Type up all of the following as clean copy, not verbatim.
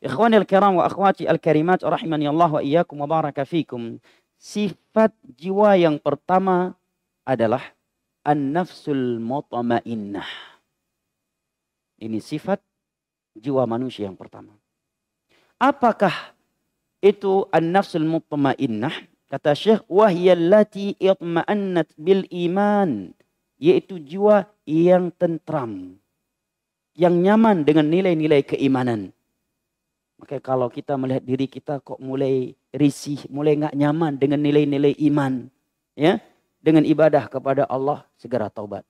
Ikhwani al-kiram wa akhwati al-karimat rahimani Allah wa iyyakum wa baraka fikum. Sifat jiwa yang pertama adalah an-nafsul mutmainnah. Ini sifat jiwa manusia yang pertama. Apakah itu an-nafsul mutmainnah? Kata Syekh, wahyallati itma'annat bil iman, yaitu jiwa yang tentram, yang nyaman dengan nilai-nilai keimanan. Maka kalau kita melihat diri kita kok mulai risih, mulai nggak nyaman dengan nilai-nilai iman, ya, dengan ibadah kepada Allah, segera taubat,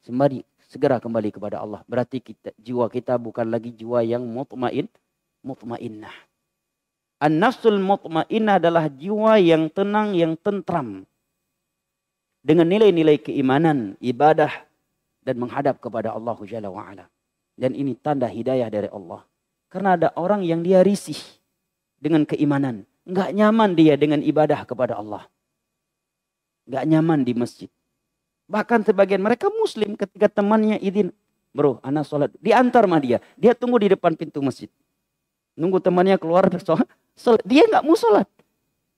segera kembali kepada Allah. Berarti jiwa kita bukan lagi jiwa yang mutmainnah. An-nafsul mutmainnah adalah jiwa yang tenang, yang tentram dengan nilai-nilai keimanan, ibadah, dan menghadap kepada Allah Jalla wa'ala. Dan ini tanda hidayah dari Allah. Karena ada orang yang dia risih dengan keimanan. Nggak nyaman dia dengan ibadah kepada Allah. Nggak nyaman di masjid. Bahkan sebagian mereka muslim ketika temannya izin. Bro, anak sholat. Diantar sama dia. Dia tunggu di depan pintu masjid. Nunggu temannya keluar sholat. Dia nggak mau sholat.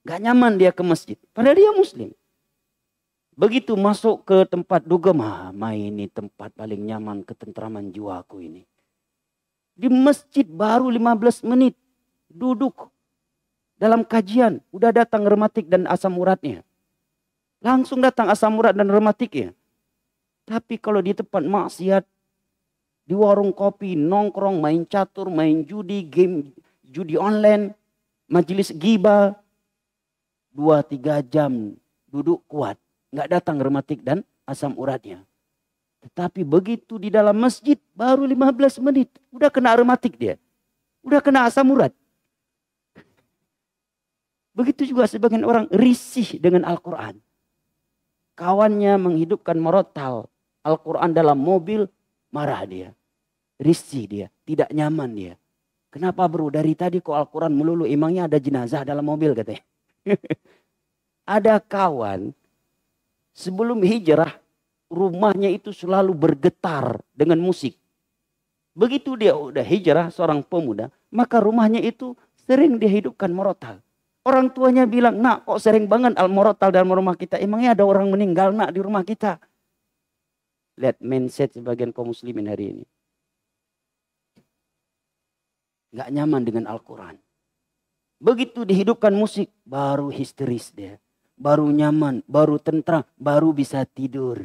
Nggak nyaman dia ke masjid. Padahal dia muslim. Begitu masuk ke tempat dugem. Ini tempat paling nyaman ketentraman jiwaku ini. Di masjid baru 15 menit. Duduk. Dalam kajian. Udah datang rematik dan asam uratnya. Langsung datang asam urat dan rematiknya. Tapi kalau di tempat maksiat. Di warung kopi, nongkrong, main catur, main judi, game judi online. Majelis ghibah. 2-3 jam duduk kuat. Nggak datang rematik dan asam uratnya. Tetapi begitu di dalam masjid baru 15 menit. Udah kena rematik dia. Udah kena asam urat. Begitu juga sebagian orang risih dengan Al-Quran. Kawannya menghidupkan merotal Al-Quran dalam mobil, marah dia. Risih dia, tidak nyaman dia. Kenapa bro? Dari tadi kok Al-Quran melulu, emangnya ada jenazah dalam mobil katanya. Ada kawan sebelum hijrah, rumahnya itu selalu bergetar dengan musik. Begitu dia udah hijrah, seorang pemuda, maka rumahnya itu sering dihidupkan merotal. Orang tuanya bilang, nak kok sering banget al-merotal dalam rumah kita. Emangnya ada orang meninggal nak di rumah kita. Lihat mindset sebagian kaum muslimin hari ini. Gak nyaman dengan Al-Quran. Begitu dihidupkan musik, baru histeris dia. Baru nyaman, baru tentram, baru bisa tidur.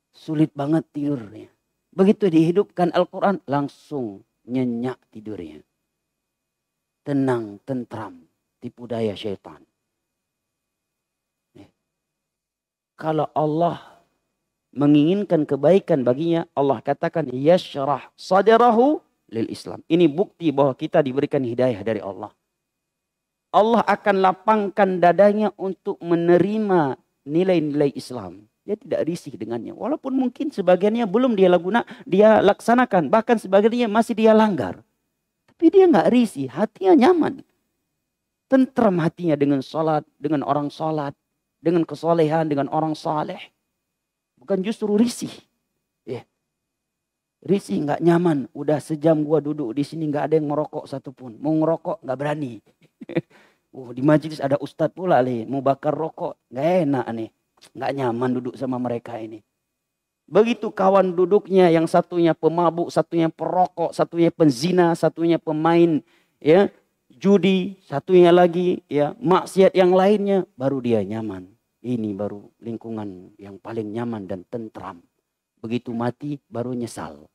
Sulit banget tidurnya. Begitu dihidupkan Al-Quran, langsung nyenyak tidurnya. Tenang, tentram, tipu daya syaitan. Kalau Allah menginginkan kebaikan baginya, Allah katakan yashrah sadrahu lil Islam. Ini bukti bahwa kita diberikan hidayah dari Allah. Allah akan lapangkan dadanya untuk menerima nilai-nilai Islam. Dia tidak risih dengannya. Walaupun mungkin sebagiannya belum dia laksanakan. Bahkan sebagiannya masih dia langgar. Tapi dia nggak risih, hatinya nyaman. Tentram hatinya dengan sholat, dengan orang sholat, dengan kesolehan, dengan orang saleh. Bukan justru risih. Risih nggak nyaman. Udah sejam gua duduk di sini nggak ada yang merokok satupun. Mau ngerokok nggak berani. Di majelis ada ustadz pula nih, mau bakar rokok, nggak enak nih. Nggak nyaman duduk sama mereka ini. Begitu kawan duduknya, yang satunya pemabuk, satunya perokok, satunya penzina, satunya pemain ya judi, satunya lagi ya maksiat yang lainnya, baru dia nyaman. Ini baru lingkungan yang paling nyaman dan tentram. Begitu mati baru nyesal.